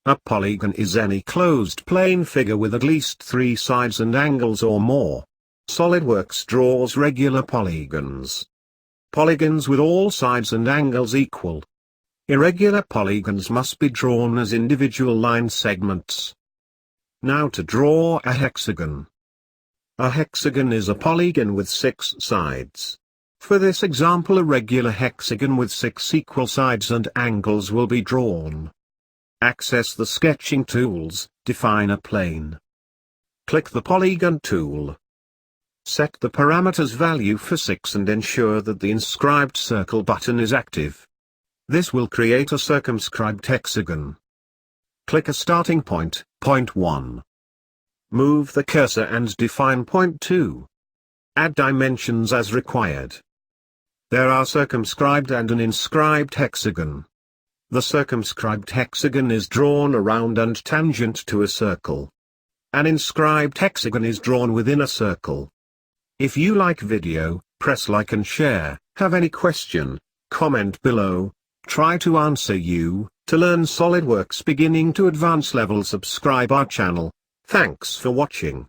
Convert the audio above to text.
A polygon is any closed plane figure with at least 3 sides and angles or more. SolidWorks draws regular polygons. Polygons with all sides and angles equal. Irregular polygons must be drawn as individual line segments. Now to draw a hexagon. A hexagon is a polygon with 6 sides. For this example, a regular hexagon with 6 equal sides and angles will be drawn. Access the sketching tools, define a plane. Click the polygon tool. Set the parameters value for 6 and ensure that the inscribed circle button is active. This will create a circumscribed hexagon. Click a starting point, point 1. Move the cursor and define point 2. Add dimensions as required. There are circumscribed and an inscribed hexagon. The circumscribed hexagon is drawn around and tangent to a circle. An inscribed hexagon is drawn within a circle. If you like video, press like and share. Have any question, comment below. Try to answer you. To learn SolidWorks beginning to advanced level, subscribe our channel. Thanks for watching.